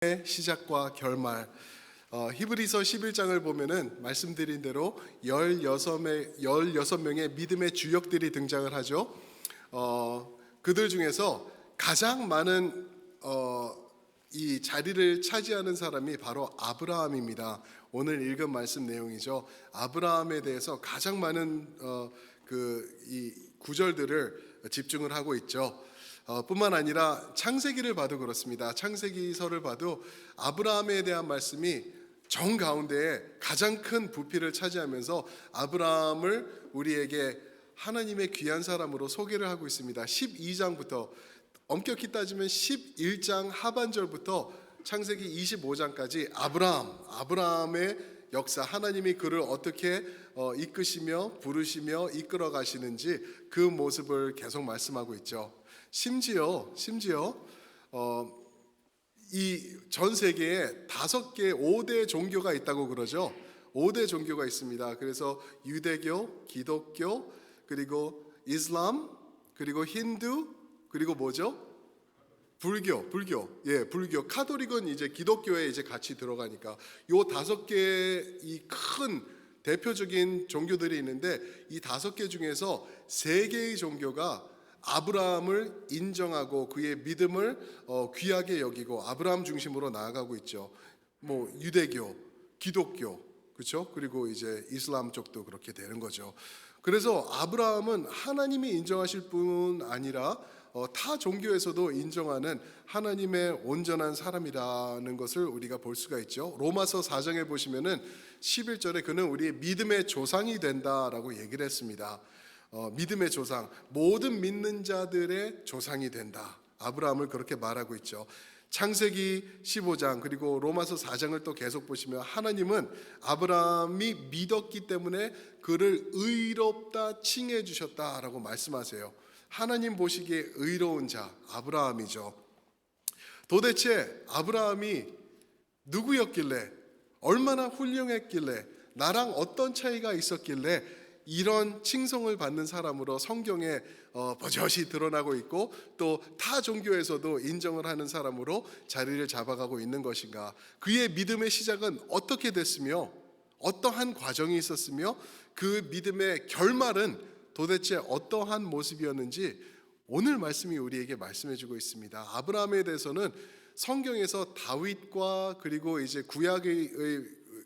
시작과 결말. 히브리서 11장을 보면은 말씀드린 대로 16명의 믿음의 주역들이 등장을 하죠. 그들 중에서 가장 많은 이 자리를 차지하는 사람이 바로 아브라함입니다. 오늘 읽은 말씀 내용이죠. 아브라함에 대해서 가장 많은 이 구절들을 집중을 하고 있죠. 뿐만 아니라 창세기를 봐도 그렇습니다. 창세기서를 봐도 아브라함에 대한 말씀이 정 가운데에 가장 큰 부피를 차지하면서 아브라함을 우리에게 하나님의 귀한 사람으로 소개를 하고 있습니다. 12장부터 엄격히 따지면 11장 하반절부터 창세기 25장까지 아브라함의 역사, 하나님이 그를 어떻게 이끄시며 부르시며 이끌어 가시는지 그 모습을 계속 말씀하고 있죠. 심지어 이 전 세계에 5개 5대 종교가 있다고 그러죠. 5대 종교가 있습니다. 그래서 유대교, 기독교, 그리고 이슬람, 그리고 힌두, 그리고 뭐죠? 불교. 불교. 카톨릭은 이제 기독교에 이제 같이 들어가니까 요 5개 이 큰 대표적인 종교들이 있는데 이 5개 중에서 3개의 종교가 아브라함을 인정하고 그의 믿음을 귀하게 여기고 아브라함 중심으로 나아가고 있죠. 뭐 유대교, 기독교, 그렇죠? 그리고 이제 이슬람 쪽도 그렇게 되는 거죠. 그래서 아브라함은 하나님이 인정하실 뿐 아니라 타 종교에서도 인정하는 하나님의 온전한 사람이라는 것을 우리가 볼 수가 있죠. 로마서 4장에 보시면은 11절에 그는 우리의 믿음의 조상이 된다라고 얘기를 했습니다. 믿음의 조상, 모든 믿는 자들의 조상이 된다. 아브라함을 그렇게 말하고 있죠. 창세기 15장 그리고 로마서 4장을 또 계속 보시면 하나님은 아브라함이 믿었기 때문에 그를 의롭다 칭해 주셨다라고 말씀하세요. 하나님 보시기에 의로운 자 아브라함이죠. 도대체 아브라함이 누구였길래, 얼마나 훌륭했길래, 나랑 어떤 차이가 있었길래 이런 칭송을 받는 사람으로 성경에 버젓이 드러나고 있고 또 타 종교에서도 인정을 하는 사람으로 자리를 잡아가고 있는 것인가? 그의 믿음의 시작은 어떻게 됐으며 어떠한 과정이 있었으며 그 믿음의 결말은 도대체 어떠한 모습이었는지 오늘 말씀이 우리에게 말씀해주고 있습니다. 아브라함에 대해서는 성경에서 다윗과 그리고 이제 구약의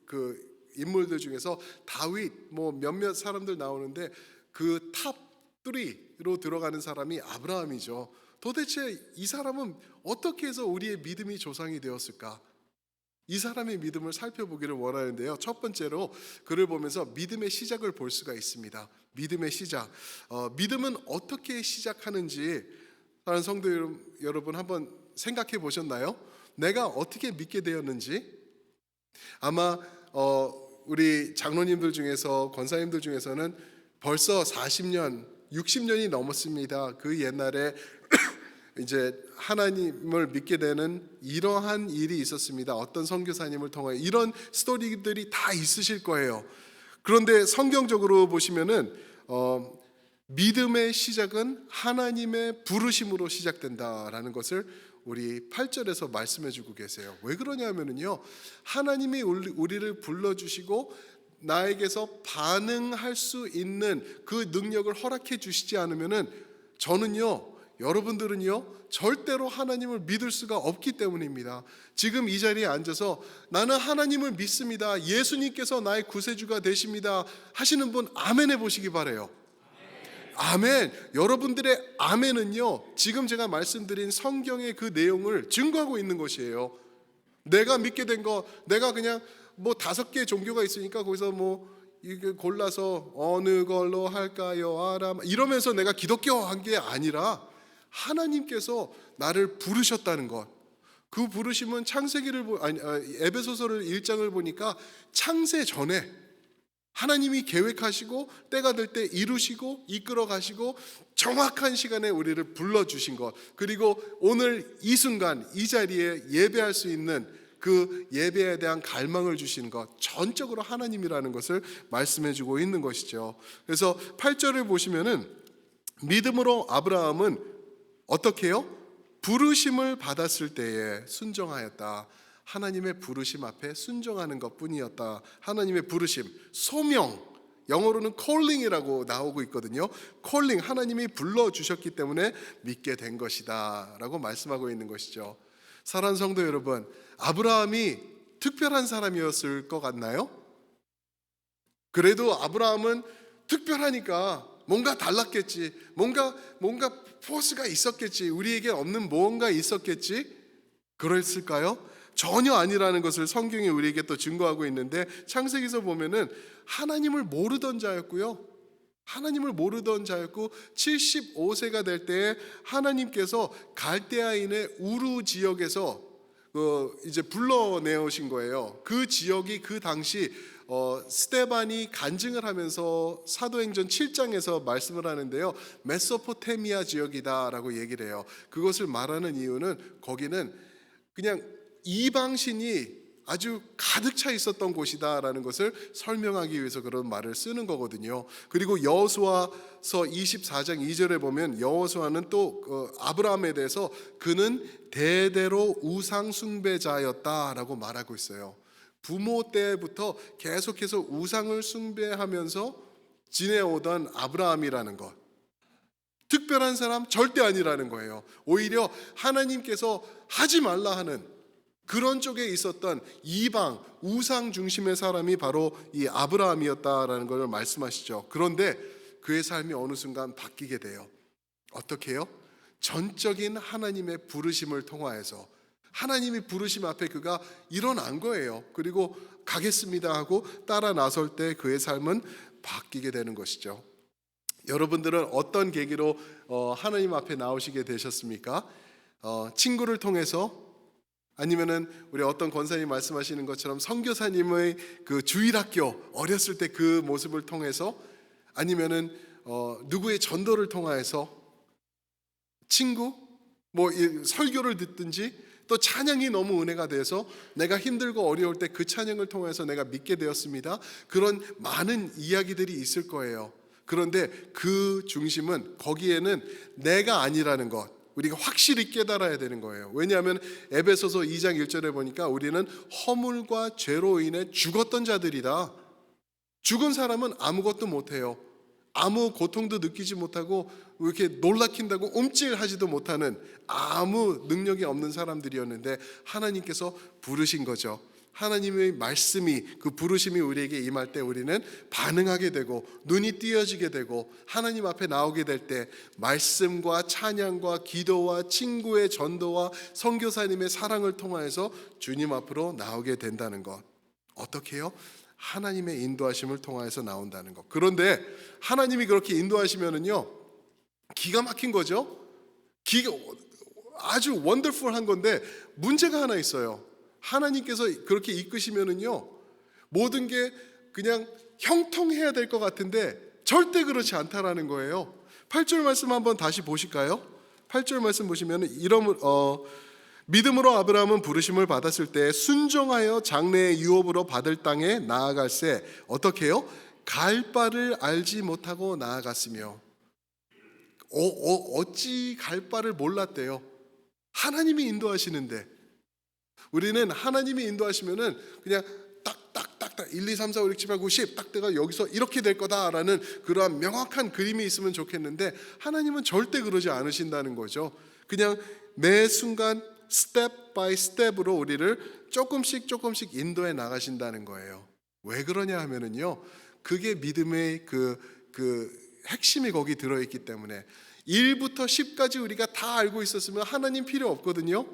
그 인물들 중에서 다윗 뭐 몇몇 사람들 나오는데 그 탑 3로 들어가는 사람이 아브라함이죠. 도대체 이 사람은 어떻게 해서 우리의 믿음이 조상이 되었을까? 이 사람의 믿음을 살펴보기를 원하는데요. 첫 번째로 그를 보면서 믿음의 시작을 볼 수가 있습니다. 믿음의 시작. 믿음은 어떻게 시작하는지 다른 성도 여러분 한번 생각해 보셨나요? 내가 어떻게 믿게 되었는지. 아마 우리 장로님들 중에서 권사님들 중에서는 벌써 40년, 60년이 넘었습니다. 그 옛날에 이제 하나님을 믿게 되는 이러한 일이 있었습니다. 어떤 선교사님을 통하여 이런 스토리들이 다 있으실 거예요. 그런데 성경적으로 보시면은 믿음의 시작은 하나님의 부르심으로 시작된다라는 것을 우리 8절에서 말씀해 주고 계세요. 왜 그러냐면요, 하나님이 우리를 불러주시고 나에게서 반응할 수 있는 그 능력을 허락해 주시지 않으면은 저는요, 여러분들은요, 절대로 하나님을 믿을 수가 없기 때문입니다. 지금 이 자리에 앉아서 나는 하나님을 믿습니다, 예수님께서 나의 구세주가 되십니다 하시는 분 아멘 해보시기 바라요. 아멘. 여러분들의 아멘은요, 지금 제가 말씀드린 성경의 그 내용을 증거하고 있는 것이에요. 내가 믿게 된 거, 내가 그냥 뭐 5개 종교가 있으니까 거기서 뭐 이게 골라서 어느 걸로 할까요? 알아 이러면서 내가 기독교 한 게 아니라 하나님께서 나를 부르셨다는 것. 그 부르심은 에베소서를 1장을 보니까 창세 전에 하나님이 계획하시고 때가 될 때 이루시고 이끌어 가시고 정확한 시간에 우리를 불러주신 것, 그리고 오늘 이 순간 이 자리에 예배할 수 있는 그 예배에 대한 갈망을 주시는 것, 전적으로 하나님이라는 것을 말씀해 주고 있는 것이죠. 그래서 8절을 보시면은 믿음으로 아브라함은 어떻게 해요? 부르심을 받았을 때에 순종하였다. 하나님의 부르심 앞에 순종하는 것뿐이었다. 하나님의 부르심, 소명, 영어로는 calling이라고 나오고 있거든요. calling, 하나님이 불러주셨기 때문에 믿게 된 것이다 라고 말씀하고 있는 것이죠. 사랑하는 성도 여러분, 아브라함이 특별한 사람이었을 것 같나요? 그래도 아브라함은 특별하니까 뭔가 달랐겠지, 뭔가 포스가 있었겠지, 우리에게 없는 무언가 있었겠지. 그랬을까요? 전혀 아니라는 것을 성경이 우리에게 또 증거하고 있는데, 창세기서 보면은 하나님을 모르던 자였고요. 하나님을 모르던 자였고 75세가 될 때에 하나님께서 갈대아인의 우루 지역에서 이제 불러내오신 거예요. 그 지역이 그 당시 스데반이 간증을 하면서 사도행전 7장에서 말씀을 하는데요, 메소포타미아 지역이다라고 얘기를 해요. 그것을 말하는 이유는 거기는 그냥 이방신이 아주 가득 차 있었던 곳이다라는 것을 설명하기 위해서 그런 말을 쓰는 거거든요. 그리고 여호수아서 24장 2절에 보면 여호수아는 또 아브라함에 대해서 그는 대대로 우상 숭배자였다라고 말하고 있어요. 부모 때부터 계속해서 우상을 숭배하면서 지내오던 아브라함이라는 것, 특별한 사람 절대 아니라는 거예요. 오히려 하나님께서 하지 말라 하는 그런 쪽에 있었던 이방 우상 중심의 사람이 바로 이 아브라함이었다라는 걸 말씀하시죠. 그런데 그의 삶이 어느 순간 바뀌게 돼요. 어떻게 해요? 전적인 하나님의 부르심을 통하여서 하나님이 부르심 앞에 그가 일어난 거예요. 그리고 가겠습니다 하고 따라 나설 때 그의 삶은 바뀌게 되는 것이죠. 여러분들은 어떤 계기로 하나님 앞에 나오시게 되셨습니까? 친구를 통해서, 아니면은 우리 어떤 권사님 말씀하시는 것처럼 선교사님의 그 주일학교 어렸을 때 그 모습을 통해서, 아니면은 누구의 전도를 통하여서, 친구 설교를 듣든지, 또 찬양이 너무 은혜가 돼서 내가 힘들고 어려울 때 그 찬양을 통해서 내가 믿게 되었습니다. 그런 많은 이야기들이 있을 거예요. 그런데 그 중심은, 거기에는 내가 아니라는 것 우리가 확실히 깨달아야 되는 거예요. 왜냐하면 에베소서 2장 1절에 보니까 우리는 허물과 죄로 인해 죽었던 자들이다. 죽은 사람은 아무것도 못해요. 아무 고통도 느끼지 못하고 이렇게 놀라킨다고 움찔하지도 못하는 아무 능력이 없는 사람들이었는데 하나님께서 부르신 거죠. 하나님의 말씀이, 그 부르심이 우리에게 임할 때 우리는 반응하게 되고 눈이 띄어지게 되고 하나님 앞에 나오게 될 때 말씀과 찬양과 기도와 친구의 전도와 선교사님의 사랑을 통하여서 주님 앞으로 나오게 된다는 것. 어떻게 해요? 하나님의 인도하심을 통하여서 나온다는 것. 그런데 하나님이 그렇게 인도하시면은요, 기가 막힌 거죠. 아주 원더풀한 건데 문제가 하나 있어요. 하나님께서 그렇게 이끄시면은요, 모든 게 그냥 형통해야 될 것 같은데 절대 그렇지 않다라는 거예요. 8절 말씀 한번 다시 보실까요? 8절 말씀 보시면 믿음으로 아브라함은 부르심을 받았을 때 순종하여 장래의 유업으로 받을 땅에 나아갈새 어떻게 해요? 갈 바를 알지 못하고 나아갔으며. 어찌 갈 바를 몰랐대요. 하나님이 인도하시는데. 우리는 하나님이 인도하시면은 그냥 딱딱딱딱 1, 2, 3, 4, 5, 6, 7, 8, 9, 10 딱 내가 여기서 이렇게 될 거다라는 그러한 명확한 그림이 있으면 좋겠는데 하나님은 절대 그러지 않으신다는 거죠. 그냥 매 순간 스텝 바이 스텝으로 우리를 조금씩 인도해 나가신다는 거예요. 왜 그러냐 하면은요, 그게 믿음의 그 핵심이 거기 들어있기 때문에 1부터 10까지 우리가 다 알고 있었으면 하나님 필요 없거든요.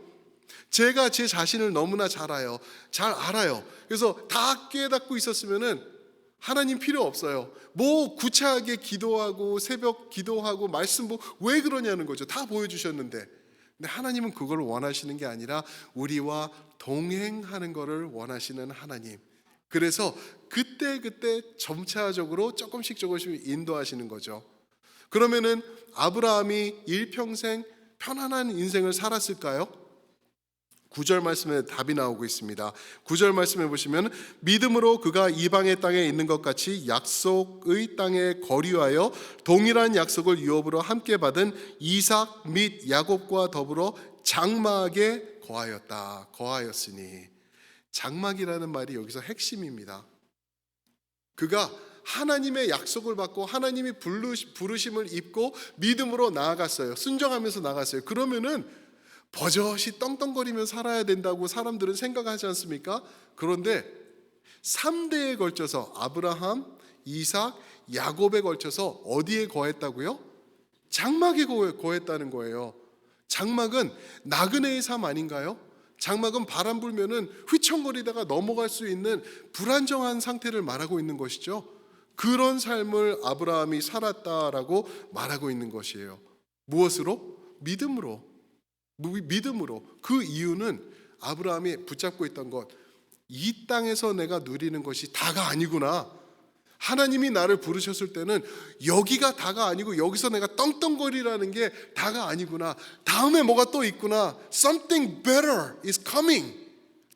제가 제 자신을 너무나 잘 알아요. 그래서 다 깨닫고 있었으면은 하나님 필요 없어요. 뭐 구차하게 기도하고 새벽 기도하고 말씀 왜 그러냐는 거죠. 다 보여주셨는데. 근데 하나님은 그걸 원하시는 게 아니라 우리와 동행하는 것을 원하시는 하나님. 그래서 그때 점차적으로 조금씩 인도하시는 거죠. 그러면은 아브라함이 일평생 편안한 인생을 살았을까요? 9절 말씀에 답이 나오고 있습니다. 9절 말씀에 보시면 믿음으로 그가 이방의 땅에 있는 것 같이 약속의 땅에 거류하여 동일한 약속을 유업으로 함께 받은 이삭 및 야곱과 더불어 장막에 거하였으니. 장막이라는 말이 여기서 핵심입니다. 그가 하나님의 약속을 받고 하나님이 부르심을 입고 믿음으로 나아갔어요. 순종하면서 나갔어요. 그러면은 버젓이 떵떵거리며 살아야 된다고 사람들은 생각하지 않습니까? 그런데 3대에 걸쳐서 아브라함, 이삭, 야곱에 걸쳐서 어디에 거했다고요? 장막에 거했다는 거예요. 장막은 나그네의 삶 아닌가요? 장막은 바람 불면은 휘청거리다가 넘어갈 수 있는 불안정한 상태를 말하고 있는 것이죠. 그런 삶을 아브라함이 살았다라고 말하고 있는 것이에요. 무엇으로? 믿음으로. 믿음으로. 그 이유는 아브라함이 붙잡고 있던 것, 이 땅에서 내가 누리는 것이 다가 아니구나. 하나님이 나를 부르셨을 때는 여기가 다가 아니고 여기서 내가 떵떵거리라는 게 다가 아니구나. 다음에 뭐가 또 있구나. Something better is coming.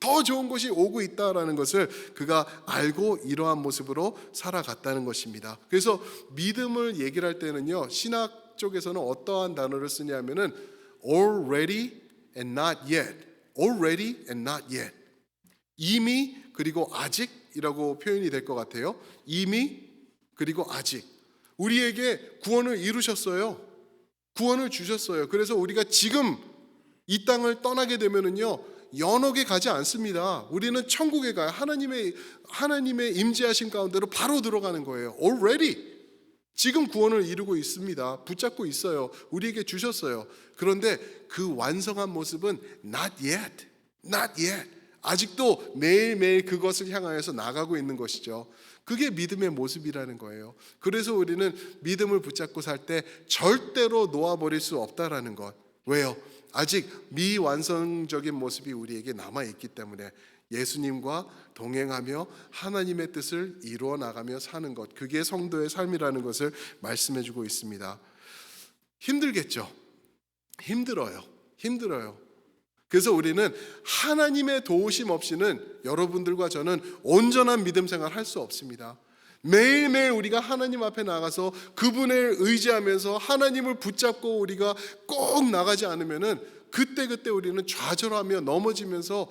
더 좋은 것이 오고 있다라는 것을 그가 알고 이러한 모습으로 살아갔다는 것입니다. 그래서 믿음을 얘기를 할 때는요, 신학 쪽에서는 어떠한 단어를 쓰냐면은 already and not yet. already and not yet. 이미 그리고 아직이라고 표현이 될 것 같아요. 이미 그리고 아직. 우리에게 구원을 이루셨어요. 구원을 주셨어요. 그래서 우리가 지금 이 땅을 떠나게 되면은요, 연옥에 가지 않습니다. 우리는 천국에 가요. 하나님의 임재하신 가운데로 바로 들어가는 거예요. already. 지금 구원을 이루고 있습니다. 붙잡고 있어요. 우리에게 주셨어요. 그런데 그 완성한 모습은 not yet. not yet. 아직도 매일매일 그것을 향하여서 나가고 있는 것이죠. 그게 믿음의 모습이라는 거예요. 그래서 우리는 믿음을 붙잡고 살 때 절대로 놓아버릴 수 없다라는 것. 왜요? 아직 미완성적인 모습이 우리에게 남아있기 때문에 예수님과 동행하며 하나님의 뜻을 이루어 나가며 사는 것, 그게 성도의 삶이라는 것을 말씀해주고 있습니다. 힘들겠죠? 힘들어요. 그래서 우리는 하나님의 도우심 없이는 여러분들과 저는 온전한 믿음 생활을 할 수 없습니다. 매일매일 우리가 하나님 앞에 나가서 그분을 의지하면서 하나님을 붙잡고 우리가 꼭 나가지 않으면은 그때 우리는 좌절하며 넘어지면서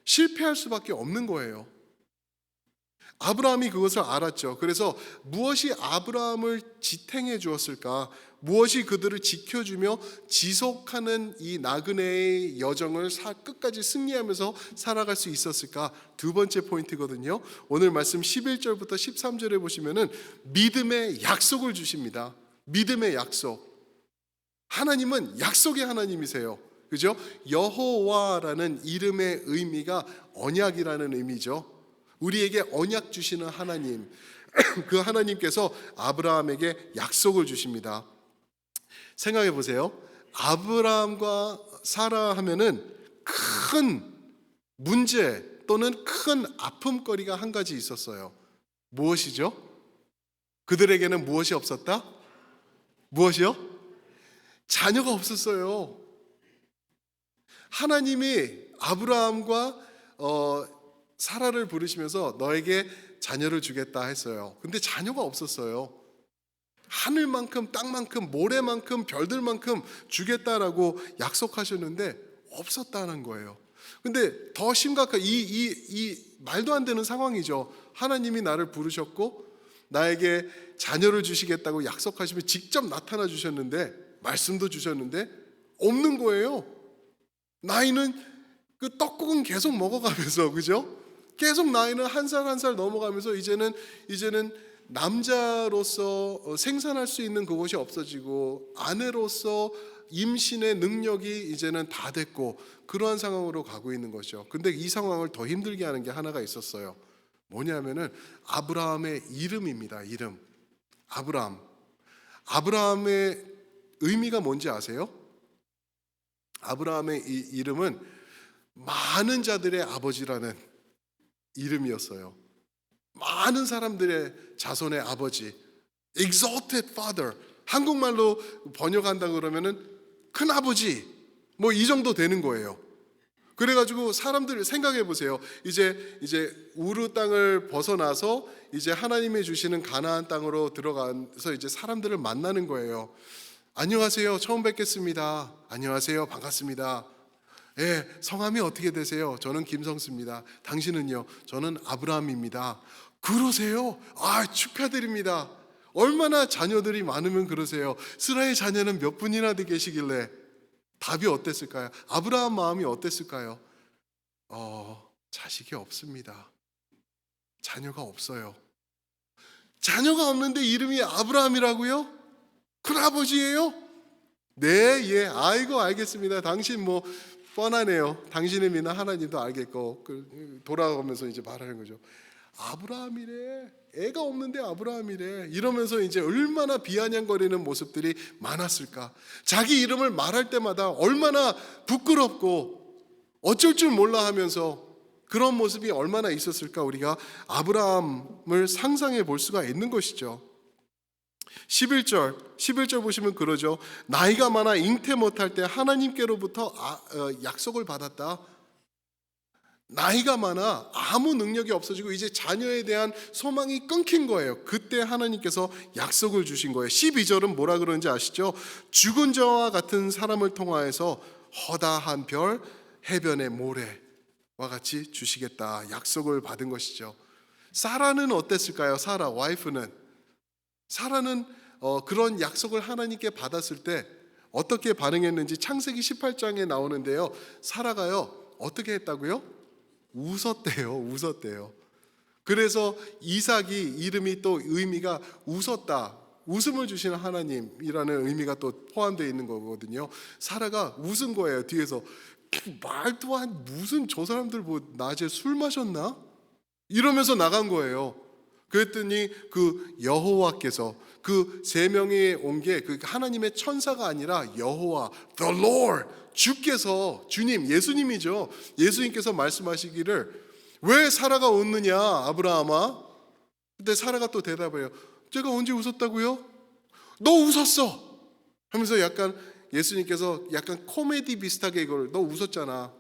실패할 수밖에 없는 거예요. 아브라함이 그것을 알았죠. 그래서 무엇이 아브라함을 지탱해 주었을까? 무엇이 그들을 지켜주며 지속하는 이 나그네의 여정을 끝까지 승리하면서 살아갈 수 있었을까? 두 번째 포인트거든요. 오늘 말씀 11절부터 13절에 보시면은 믿음의 약속을 주십니다. 믿음의 약속. 하나님은 약속의 하나님이세요. 그죠? 여호와라는 이름의 의미가 언약이라는 의미죠. 우리에게 언약 주시는 하나님, 그 하나님께서 아브라함에게 약속을 주십니다. 생각해 보세요. 아브라함과 사라 하면은 큰 문제 또는 큰 아픔거리가 한 가지 있었어요. 무엇이죠? 그들에게는 무엇이 없었다? 무엇이요? 자녀가 없었어요. 하나님이 아브라함과 사라를 부르시면서 너에게 자녀를 주겠다 했어요. 근데 자녀가 없었어요. 하늘만큼 땅만큼 모래만큼 별들만큼 주겠다라고 약속하셨는데 없었다는 거예요. 근데 더 심각한 이 말도 안 되는 상황이죠. 하나님이 나를 부르셨고 나에게 자녀를 주시겠다고 약속하시면 직접 나타나 주셨는데 말씀도 주셨는데 없는 거예요. 나이는 그 떡국은 계속 먹어가면서, 그죠? 계속 나이는 한 살 한 살 넘어가면서 이제는 남자로서 생산할 수 있는 그것이 없어지고 아내로서 임신의 능력이 이제는 다 됐고 그러한 상황으로 가고 있는 거죠. 근데 이 상황을 더 힘들게 하는 게 하나가 있었어요. 뭐냐면은 아브라함의 이름입니다. 이름. 아브라함의 의미가 뭔지 아세요? 아브라함의 이 이름은 많은 자들의 아버지라는 이름이었어요. 많은 사람들의 자손의 아버지, exalted father. 한국말로 번역한다 그러면은 큰 아버지, 뭐 이 정도 되는 거예요. 그래가지고 사람들 생각해 보세요. 이제 우르 땅을 벗어나서 이제 하나님이 주시는 가나안 땅으로 들어가서 이제 사람들을 만나는 거예요. 안녕하세요, 처음 뵙겠습니다. 안녕하세요, 반갑습니다. 예, 성함이 어떻게 되세요? 저는 김성수입니다. 당신은요? 저는 아브라함입니다. 그러세요? 아, 축하드립니다. 얼마나 자녀들이 많으면 그러세요? 스라의 자녀는 몇 분이나 돼 계시길래 답이 어땠을까요? 아브라함 마음이 어땠을까요? 자식이 없습니다. 자녀가 없어요. 자녀가 없는데 이름이 아브라함이라고요? 큰아버지예요? 네, 예, 아이고 알겠습니다. 당신 뭐 뻔하네요. 당신의 믿는 하나님도 알겠고 돌아가면서 이제 말하는 거죠. 아브라함이래. 애가 없는데 아브라함이래. 이러면서 이제 얼마나 비아냥거리는 모습들이 많았을까. 자기 이름을 말할 때마다 얼마나 부끄럽고 어쩔 줄 몰라 하면서 그런 모습이 얼마나 있었을까. 우리가 아브라함을 상상해 볼 수가 있는 것이죠. 11절 보시면 그러죠. 나이가 많아 잉태 못할 때 하나님께로부터 약속을 받았다. 나이가 많아 아무 능력이 없어지고 이제 자녀에 대한 소망이 끊긴 거예요. 그때 하나님께서 약속을 주신 거예요. 12절은 뭐라 그러는지 아시죠? 죽은 자와 같은 사람을 통하여서 허다한 별, 해변의 모래와 같이 주시겠다. 약속을 받은 것이죠. 사라는 어땠을까요? 사라 와이프는 그런 약속을 하나님께 받았을 때 어떻게 반응했는지 창세기 18장에 나오는데요. 사라가요 어떻게 했다고요? 웃었대요. 그래서 이삭이 이름이 또 의미가 웃었다, 웃음을 주시는 하나님이라는 의미가 또 포함되어 있는 거거든요. 사라가 웃은 거예요. 뒤에서 말도 안, 무슨 저 사람들 뭐 낮에 술 마셨나? 이러면서 나간 거예요. 그랬더니 그 여호와께서 그 세 명이 온 게 그 하나님의 천사가 아니라 여호와, the Lord, 주께서, 주님, 예수님이죠. 예수님께서 말씀하시기를 왜 사라가 웃느냐 아브라함아? 근데 사라가 또 대답해요. 제가 언제 웃었다고요? 너 웃었어 하면서 약간 예수님께서 약간 코미디 비슷하게 이걸 너 웃었잖아.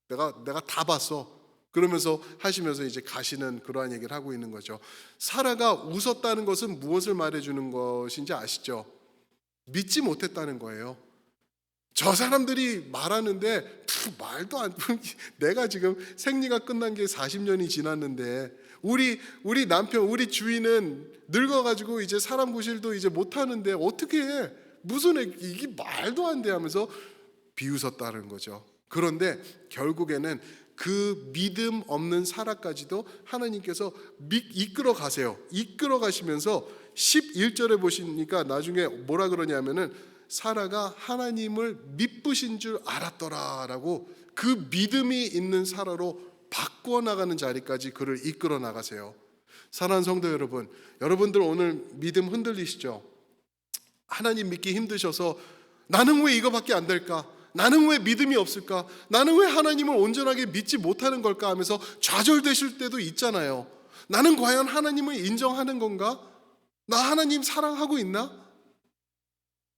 내가 다 봤어. 그러면서 하시면서 이제 가시는 그러한 얘기를 하고 있는 거죠. 사라가 웃었다는 것은 무엇을 말해주는 것인지 아시죠? 믿지 못했다는 거예요. 저 사람들이 말하는데 말도 안 내가 지금 생리가 끝난 게 40년이 지났는데 우리 남편, 우리 주인은 늙어가지고 이제 사람 구실도 이제 못하는데 어떻게 해? 무슨 이게 말도 안 돼 하면서 비웃었다는 거죠. 그런데 결국에는 그 믿음 없는 사라까지도 하나님께서 이끌어 가세요. 이끌어 가시면서 11절에 보시니까 나중에 뭐라 그러냐면은 사라가 하나님을 믿으신 줄 알았더라라고 그 믿음이 있는 사라로 바꾸어 나가는 자리까지 그를 이끌어 나가세요. 사랑하는 성도 여러분, 여러분들 오늘 믿음 흔들리시죠? 하나님 믿기 힘드셔서 나는 왜 이거밖에 안 될까? 나는 왜 믿음이 없을까? 나는 왜 하나님을 온전하게 믿지 못하는 걸까? 하면서 좌절되실 때도 있잖아요. 나는 과연 하나님을 인정하는 건가? 나 하나님 사랑하고 있나?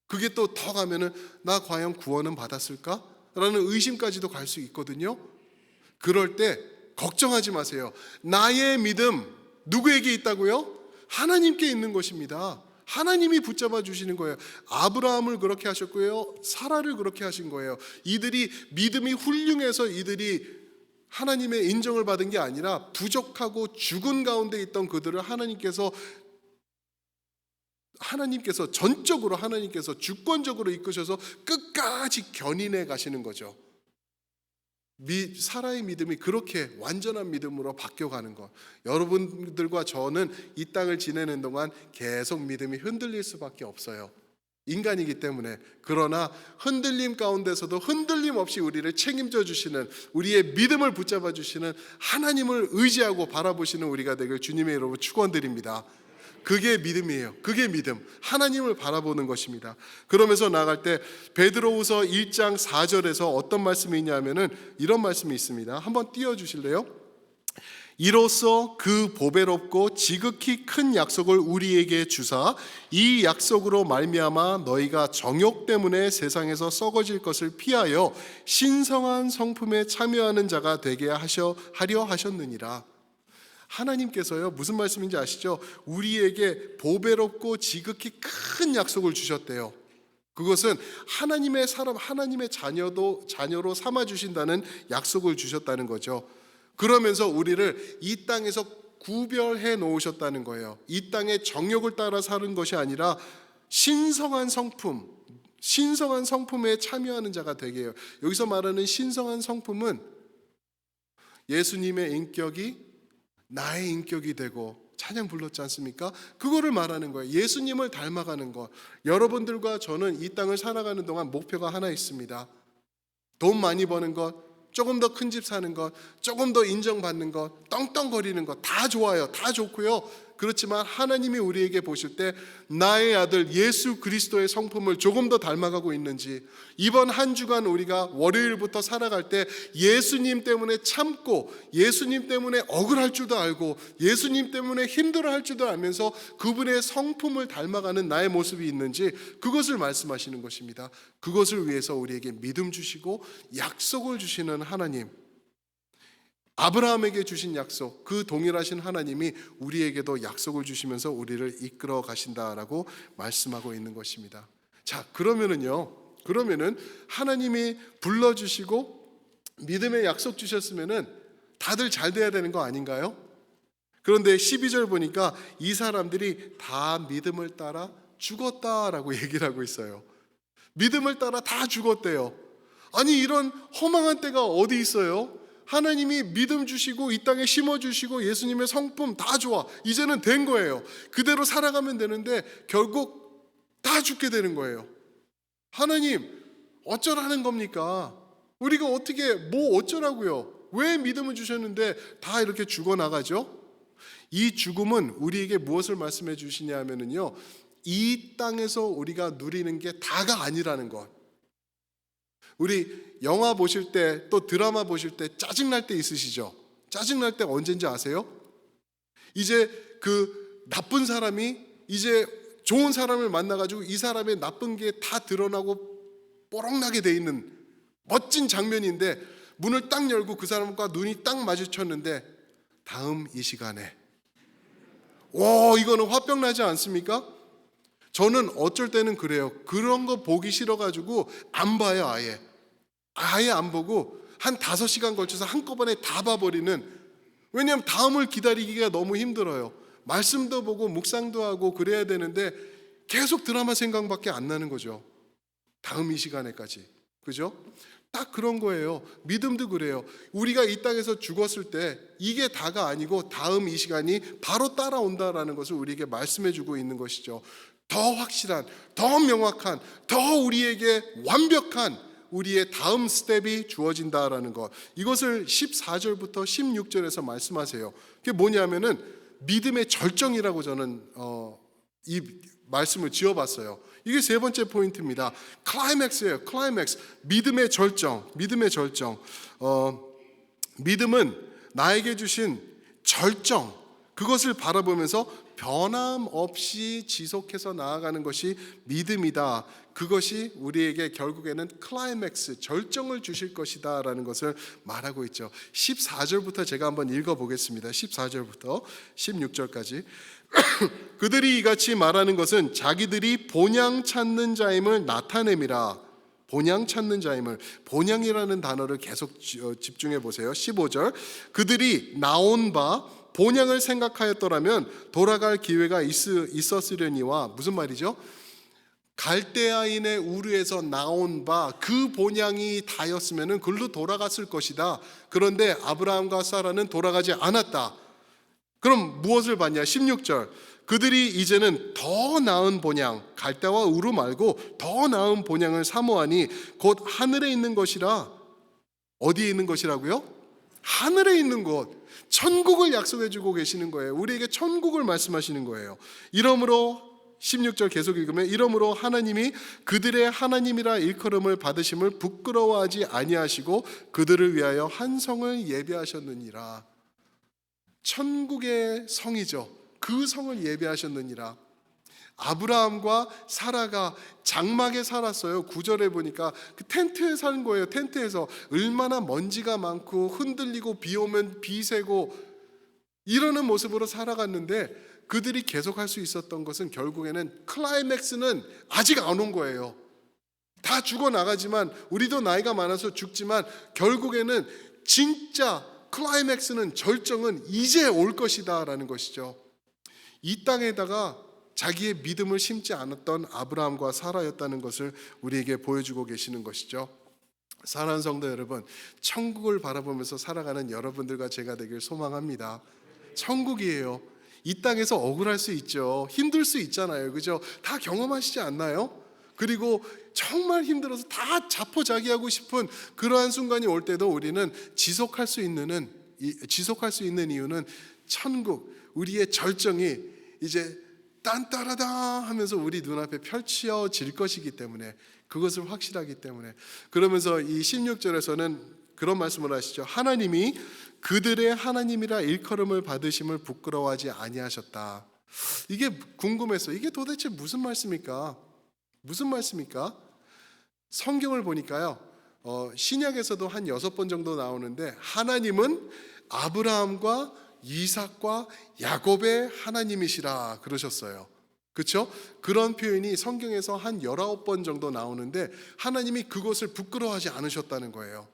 그게 또 더 가면은 나 과연 구원은 받았을까? 라는 의심까지도 갈 수 있거든요. 그럴 때 걱정하지 마세요. 나의 믿음 누구에게 있다고요? 하나님께 있는 것입니다. 하나님이 붙잡아 주시는 거예요. 아브라함을 그렇게 하셨고요, 사라를 그렇게 하신 거예요. 이들이 믿음이 훌륭해서 이들이 하나님의 인정을 받은 게 아니라 부족하고 죽은 가운데 있던 그들을 하나님께서 전적으로 하나님께서 주권적으로 이끄셔서 끝까지 견인해 가시는 거죠. 사라의 믿음이 그렇게 완전한 믿음으로 바뀌어가는 것. 여러분들과 저는 이 땅을 지내는 동안 계속 믿음이 흔들릴 수밖에 없어요. 인간이기 때문에. 그러나 흔들림 가운데서도 흔들림 없이 우리를 책임져 주시는, 우리의 믿음을 붙잡아 주시는 하나님을 의지하고 바라보시는 우리가 되길 주님의 이름으로 축원드립니다. 그게 믿음이에요. 그게 믿음. 하나님을 바라보는 것입니다. 그러면서 나갈 때 베드로후서 1장 4절에서 어떤 말씀이 있냐면은 이런 말씀이 있습니다. 한번 띄워 주실래요? 이로써 그 보배롭고 지극히 큰 약속을 우리에게 주사 이 약속으로 말미암아 너희가 정욕 때문에 세상에서 썩어질 것을 피하여 신성한 성품에 참여하는 자가 되게 하려 하셨느니라. 하나님께서요, 무슨 말씀인지 아시죠? 우리에게 보배롭고 지극히 큰 약속을 주셨대요. 그것은 하나님의 사람, 하나님의 자녀로 삼아 주신다는 약속을 주셨다는 거죠. 그러면서 우리를 이 땅에서 구별해 놓으셨다는 거예요. 이 땅의 정욕을 따라 사는 것이 아니라 신성한 성품에 참여하는 자가 되게 해요. 여기서 말하는 신성한 성품은 예수님의 인격이 나의 인격이 되고, 찬양 불렀지 않습니까? 그거를 말하는 거예요. 예수님을 닮아가는 것. 여러분들과 저는 이 땅을 살아가는 동안 목표가 하나 있습니다. 돈 많이 버는 것, 조금 더 큰 집 사는 것, 조금 더 인정받는 것, 떵떵거리는 것 다 좋아요. 다 좋고요. 그렇지만 하나님이 우리에게 보실 때 나의 아들 예수 그리스도의 성품을 조금 더 닮아가고 있는지, 이번 한 주간 우리가 월요일부터 살아갈 때 예수님 때문에 참고, 예수님 때문에 억울할 줄도 알고, 예수님 때문에 힘들어할 줄도 알면서 그분의 성품을 닮아가는 나의 모습이 있는지, 그것을 말씀하시는 것입니다. 그것을 위해서 우리에게 믿음 주시고 약속을 주시는 하나님, 아브라함에게 주신 약속, 그 동일하신 하나님이 우리에게도 약속을 주시면서 우리를 이끌어 가신다라고 말씀하고 있는 것입니다. 자, 그러면은 하나님이 불러주시고 믿음의 약속 주셨으면은 다들 잘 돼야 되는 거 아닌가요? 그런데 12절 보니까 이 사람들이 다 믿음을 따라 죽었다라고 얘기를 하고 있어요. 믿음을 따라 다 죽었대요. 아니, 이런 허망한 때가 어디 있어요? 하나님이 믿음 주시고 이 땅에 심어주시고 예수님의 성품 다 좋아, 이제는 된 거예요. 그대로 살아가면 되는데 결국 다 죽게 되는 거예요. 하나님 어쩌라는 겁니까? 우리가 어떻게 어쩌라고요? 왜 믿음을 주셨는데 다 이렇게 죽어나가죠? 이 죽음은 우리에게 무엇을 말씀해 주시냐 하면은요, 이 땅에서 우리가 누리는 게 다가 아니라는 것. 우리 영화 보실 때, 또 드라마 보실 때 짜증날 때 있으시죠? 짜증날 때 언제인지 아세요? 이제 그 나쁜 사람이 이제 좋은 사람을 만나가지고 이 사람의 나쁜 게 다 드러나고 뽀록나게 돼 있는 멋진 장면인데, 문을 딱 열고 그 사람과 눈이 딱 마주쳤는데 다음 이 시간에 이거는 화병 나지 않습니까? 저는 어쩔 때는 그래요. 그런 거 보기 싫어가지고 안 봐요. 아예 안 보고 한 5시간 걸쳐서 한꺼번에 다 봐버리는. 왜냐하면 다음을 기다리기가 너무 힘들어요. 말씀도 보고 묵상도 하고 그래야 되는데 계속 드라마 생각밖에 안 나는 거죠. 다음 이 시간에까지. 그죠? 딱 그런 거예요. 믿음도 그래요. 우리가 이 땅에서 죽었을 때 이게 다가 아니고 다음 이 시간이 바로 따라온다라는 것을 우리에게 말씀해 주고 있는 것이죠. 더 확실한, 더 명확한, 더 우리에게 완벽한 우리의 다음 스텝이 주어진다라는 것. 이것을 14절부터 16절에서 말씀하세요. 그게 뭐냐면은 믿음의 절정이라고 저는 이 말씀을 지어봤어요. 이게 세 번째 포인트입니다. 클라이맥스예요. 클라이맥스. 믿음의 절정. 믿음은 나에게 주신 절정, 그것을 바라보면서 변함없이 지속해서 나아가는 것이 믿음이다. 그것이 우리에게 결국에는 클라이맥스, 절정을 주실 것이다 라는 것을 말하고 있죠. 14절부터 제가 한번 읽어보겠습니다. 14절부터 16절까지. 그들이 이같이 말하는 것은 자기들이 본향 찾는 자임을 나타냄이라. 본향 찾는 자임을, 본향이라는 단어를 계속 집중해 보세요. 15절. 그들이 나온 바 본향을 생각하였더라면 돌아갈 기회가 있었으려니와. 무슨 말이죠? 갈대아인의 우르에서 나온 바 그 본향이 다였으면 그걸로 돌아갔을 것이다. 그런데 아브라함과 사라는 돌아가지 않았다. 그럼 무엇을 봤냐? 16절. 그들이 이제는 더 나은 본향, 갈대와 우르 말고 더 나은 본향을 사모하니 곧 하늘에 있는 것이라. 어디에 있는 것이라고요? 하늘에 있는 것, 천국을 약속해 주고 계시는 거예요. 우리에게 천국을 말씀하시는 거예요. 이러므로 16절 계속 읽으면, 이러므로 하나님이 그들의 하나님이라 일컬음을 받으심을 부끄러워하지 아니하시고 그들을 위하여 한 성을 예비하셨느니라. 천국의 성이죠. 그 성을 예비하셨느니라. 아브라함과 사라가 장막에 살았어요. 9절에 보니까 그 텐트에 사는 거예요. 텐트에서 얼마나 먼지가 많고 흔들리고 비 오면 비 새고 이러는 모습으로 살아갔는데, 그들이 계속할 수 있었던 것은 결국에는 클라이맥스는 아직 안 온 거예요. 다 죽어나가지만, 우리도 나이가 많아서 죽지만 결국에는 진짜 클라이맥스는, 절정은 이제 올 것이다 라는 것이죠. 이 땅에다가 자기의 믿음을 심지 않았던 아브라함과 사라였다는 것을 우리에게 보여주고 계시는 것이죠. 사랑하는 성도 여러분, 천국을 바라보면서 살아가는 여러분들과 제가 되길 소망합니다. 천국이에요. 이 땅에서 억울할 수 있죠. 힘들 수 있잖아요. 그죠? 다 경험하시지 않나요? 그리고 정말 힘들어서 다 자포자기하고 싶은 그러한 순간이 올 때도 우리는 지속할 수 있는 이유는 천국, 우리의 절정이 이제 딴따라다 하면서 우리 눈앞에 펼쳐질 것이기 때문에, 그것을 확실하기 때문에. 그러면서 이 16절에서는 그런 말씀을 하시죠. 하나님이 그들의 하나님이라 일컬음을 받으심을 부끄러워하지 아니하셨다. 이게 궁금했어요. 이게 도대체 무슨 말씀입니까? 무슨 말씀입니까? 성경을 보니까요, 신약에서도 한 6번 정도 나오는데, 하나님은 아브라함과 이삭과 야곱의 하나님이시라 그러셨어요. 그렇죠? 그런 표현이 성경에서 한 19번 정도 나오는데, 하나님이 그것을 부끄러워하지 않으셨다는 거예요.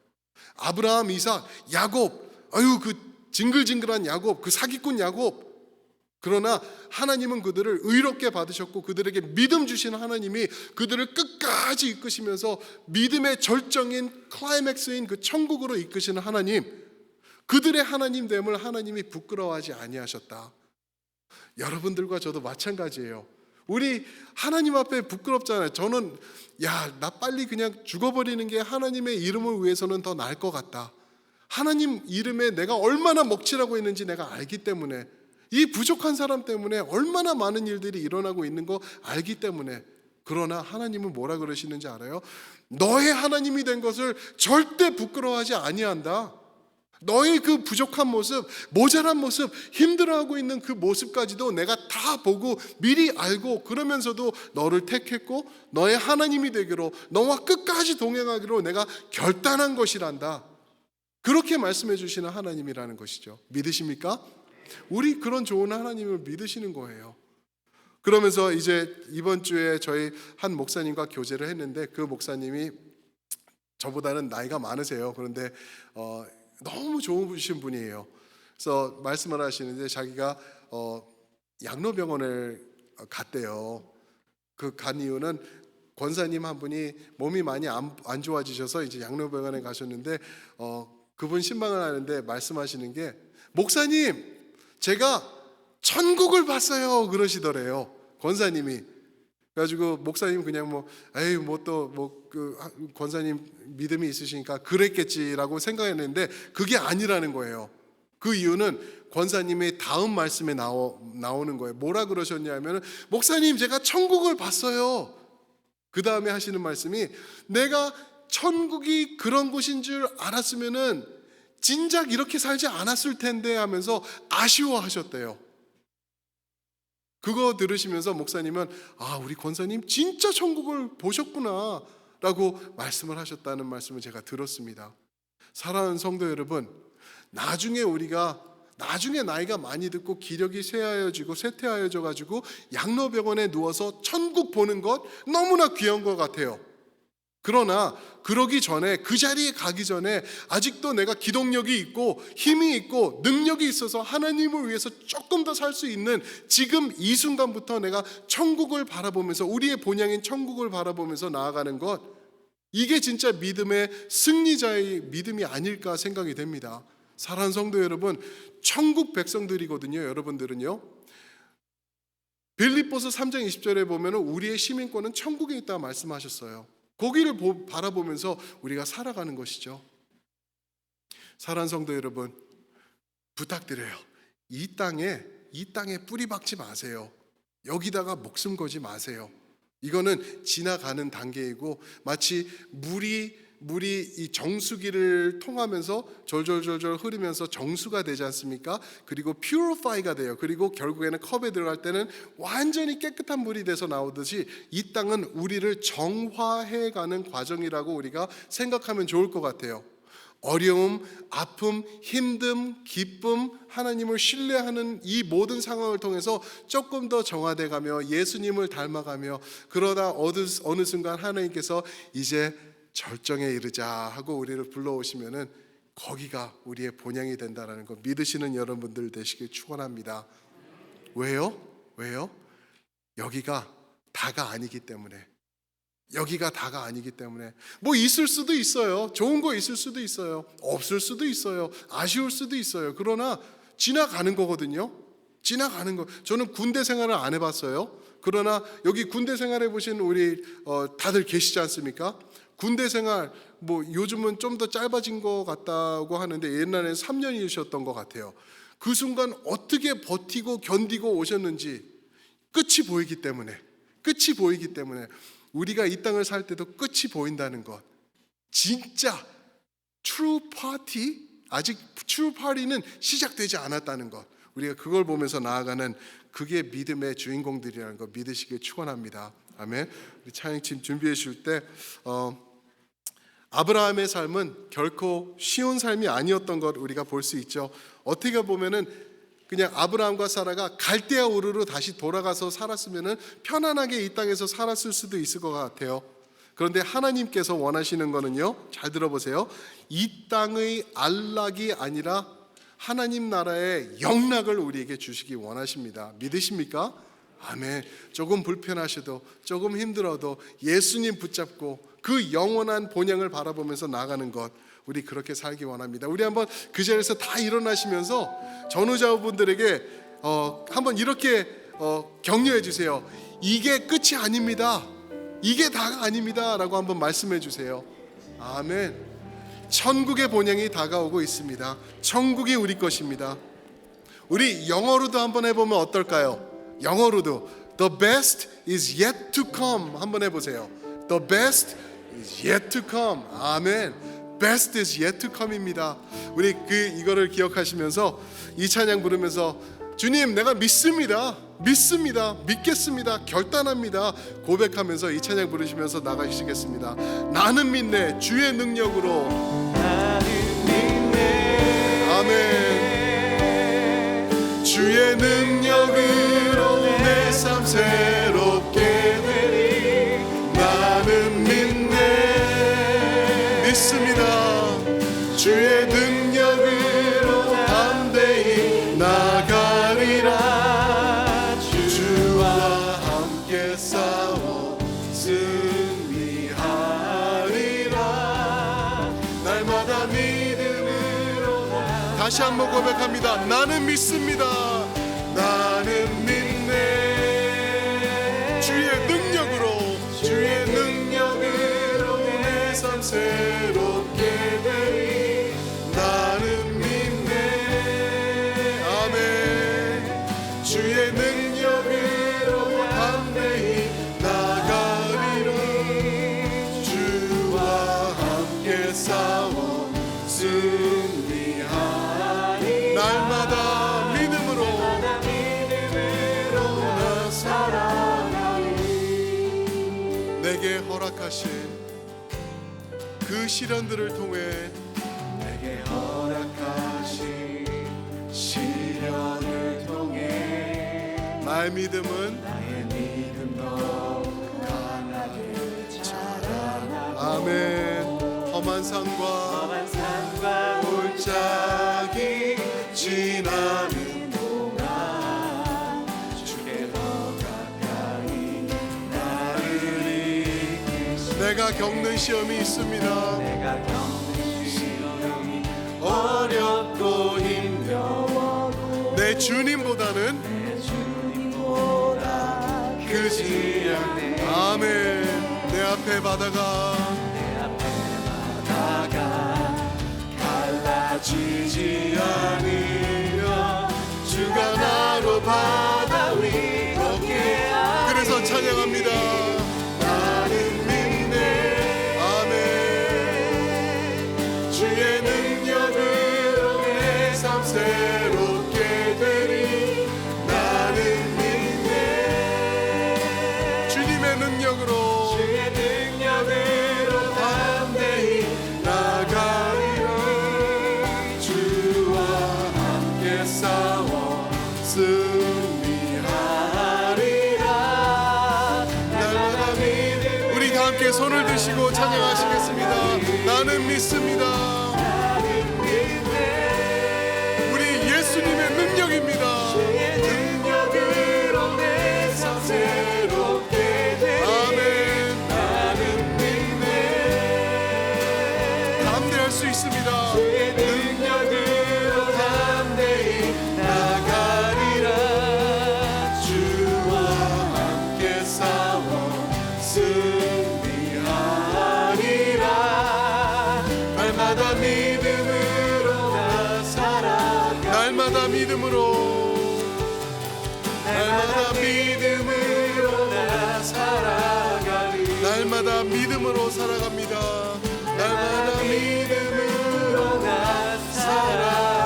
아브라함, 이삭, 야곱, 그 징글징글한 야곱, 그 사기꾼 야곱. 그러나 하나님은 그들을 의롭게 받으셨고, 그들에게 믿음 주시는 하나님이 그들을 끝까지 이끄시면서 믿음의 절정인 클라이맥스인 그 천국으로 이끄시는 하나님, 그들의 하나님됨을 하나님이 부끄러워하지 아니하셨다. 여러분들과 저도 마찬가지예요. 우리 하나님 앞에 부끄럽잖아요. 저는 나 빨리 그냥 죽어버리는 게 하나님의 이름을 위해서는 더 나을 것 같다. 하나님 이름에 내가 얼마나 먹칠하고 있는지 내가 알기 때문에, 이 부족한 사람 때문에 얼마나 많은 일들이 일어나고 있는 거 알기 때문에. 그러나 하나님은 뭐라 그러시는지 알아요? 너의 하나님이 된 것을 절대 부끄러워하지 아니한다. 너의 그 부족한 모습, 모자란 모습, 힘들어하고 있는 그 모습까지도 내가 다 보고 미리 알고, 그러면서도 너를 택했고 너의 하나님이 되기로, 너와 끝까지 동행하기로 내가 결단한 것이란다. 그렇게 말씀해 주시는 하나님이라는 것이죠. 믿으십니까? 우리 그런 좋은 하나님을 믿으시는 거예요. 그러면서 이제 이번 주에 저희 한 목사님과 교제를 했는데, 그 목사님이 저보다는 나이가 많으세요. 그런데 너무 좋으신 분이에요. 그래서 말씀을 하시는데, 자기가 양로병원을 갔대요. 그 간 이유는 권사님 한 분이 몸이 많이 안 좋아지셔서 이제 양로병원에 가셨는데, 그분 신방을 하는데 말씀하시는 게, 목사님, 제가 천국을 봤어요 그러시더래요. 권사님이. 그래가지고 목사님 그냥 그 권사님 믿음이 있으시니까 그랬겠지라고 생각했는데, 그게 아니라는 거예요. 그 이유는 권사님의 다음 말씀에 나오는 거예요. 뭐라 그러셨냐면, 목사님, 제가 천국을 봤어요. 그 다음에 하시는 말씀이, 내가 천국이 그런 곳인 줄 알았으면은 진작 이렇게 살지 않았을 텐데 하면서 아쉬워하셨대요. 그거 들으시면서 목사님은 우리 권사님 진짜 천국을 보셨구나 라고 말씀을 하셨다는 말씀을 제가 들었습니다. 사랑하는 성도 여러분, 나중에 나이가 많이 듣고 기력이 쇠퇴하여져 가지고 양로병원에 누워서 천국 보는 것 너무나 귀한 것 같아요. 그러나 그러기 전에, 그 자리에 가기 전에 아직도 내가 기동력이 있고 힘이 있고 능력이 있어서 하나님을 위해서 조금 더 살 수 있는 지금 이 순간부터 내가 천국을 바라보면서, 우리의 본향인 천국을 바라보면서 나아가는 것, 이게 진짜 믿음의 승리자의 믿음이 아닐까 생각이 됩니다. 사랑하는 성도 여러분, 천국 백성들이거든요. 여러분들은요. 빌립보서 3장 20절에 보면 우리의 시민권은 천국에 있다 말씀하셨어요. 거기를 바라보면서 우리가 살아가는 것이죠. 사랑하는 성도 여러분, 부탁드려요. 이 땅에 뿌리 박지 마세요. 여기다가 목숨 걸지 마세요. 이거는 지나가는 단계이고, 마치 물이 이 정수기를 통하면서 졸졸졸졸 흐르면서 정수가 되지 않습니까? 그리고 purify가 돼요. 그리고 결국에는 컵에 들어갈 때는 완전히 깨끗한 물이 돼서 나오듯이, 이 땅은 우리를 정화해가는 과정이라고 우리가 생각하면 좋을 것 같아요. 어려움, 아픔, 힘듦, 기쁨, 하나님을 신뢰하는 이 모든 상황을 통해서 조금 더 정화돼 가며 예수님을 닮아가며, 그러다 어느 순간 하나님께서 이제 절정에 이르자 하고 우리를 불러오시면은 거기가 우리의 본향이 된다는 거 믿으시는 여러분들 되시길 축원합니다. 왜요? 여기가 다가 아니기 때문에. 여기가 다가 아니기 때문에. 뭐 있을 수도 있어요. 좋은 거 있을 수도 있어요. 없을 수도 있어요. 아쉬울 수도 있어요. 그러나 지나가는 거거든요. 지나가는 거. 저는 군대 생활을 안 해봤어요. 그러나 여기 군대 생활 해보신 우리 다들 계시지 않습니까? 군대 생활 뭐 요즘은 좀 더 짧아진 것 같다고 하는데 옛날에는 3년이셨던 것 같아요. 그 순간 어떻게 버티고 견디고 오셨는지 끝이 보이기 때문에 우리가 이 땅을 살 때도 끝이 보인다는 것. 진짜 true party, 아직 true party는 시작되지 않았다는 것. 우리가 그걸 보면서 나아가는 그게 믿음의 주인공들이라는 것 믿으시길 축원합니다. 아멘. 우리 찬양팀 준비해 주실 때 아브라함의 삶은 결코 쉬운 삶이 아니었던 것 우리가 볼 수 있죠. 어떻게 보면은 그냥 아브라함과 사라가 갈대아 우르로 다시 돌아가서 살았으면은 편안하게 이 땅에서 살았을 수도 있을 것 같아요. 그런데 하나님께서 원하시는 거는요, 잘 들어보세요. 이 땅의 안락이 아니라 하나님 나라의 영락을 우리에게 주시기 원하십니다. 믿으십니까? 아멘. 조금 불편하셔도, 조금 힘들어도 예수님 붙잡고 그 영원한 본향을 바라보면서 나가는 것, 우리 그렇게 살기 원합니다. 우리 한번 그 자리에서 다 일어나시면서 전우자분들에게 한번 이렇게 격려해 주세요. 이게 끝이 아닙니다. 이게 다가 아닙니다 라고 한번 말씀해 주세요. 아멘. 천국의 본향이 다가오고 있습니다. 천국이 우리 것입니다. 우리 영어로도 한번 해보면 어떨까요? 영어로도 The best is yet to come 한번 해보세요. The best is yet to come. 아멘. Best is yet to come입니다. 우리 이거를 기억하시면서 이 찬양 부르면서 주님 내가 믿습니다. 믿겠습니다. 결단합니다. 고백하면서 이 찬양 부르시면서 나가시겠습니다. 나는 믿네 주의 능력으로. 아멘. 주의 능력으로 내 삶 새롭게 되리. 나는 믿습니다. 주의 능력으로 담대히 나가리라. 주와 함께 싸워 승리하리라. 날마다 믿음으로. 다시 한번 고백합니다. 나는 믿습니다. 나는 믿네. 주의 능력으로 내 삶 새롭게 되리. 나는 믿네. 아멘. 주의 능력으로 담대히 나가리라. 주와 함께 싸워 승리하리. 날마다 믿음으로 나 살아가리. 내게 허락하신 그 시련들을 통해, 내게 허락하신 시련을 통해 나의 믿음 더 강하게 자라나고. 아멘. 험한 산과 골짜기 지나는 동안 주께 더 가까이 나를 이끄시네. 내가 겪는 시험이 있습니다. 어렵고 힘겨워도 내 주님보다는 크지 않네. 아멘. 내 앞에 바다가 갈라지지 않으며 주가 나로 바다 위 걷게 하리. 그래서 찬양합니다. 나는 믿네. 아멘. 주의 능력으로 내 삶 새롭게 되리. 나는 믿네. 주님의 능력으로 담대히 나가리라. 싸워 승리하리라. 날마다 믿음. 우리 다 함께 손을 드시고 찬양하시겠습니다. 나는 믿습니다. 우리 예수님의 능력입니다. 능력으로 내 삶 새롭게 되리. 아멘. 나는 믿네. 담대할 수 있습니다. 능력으로 담대히 나가리라. 주와 함께 싸워 승리하리라. 날마다 믿음으로 나 살아가. 날마다 믿음으로, 날마다 믿음으로 나 살아가리. 날마다 믿음으로 살아갑니다. 날마다 믿음으로 나 살아가리.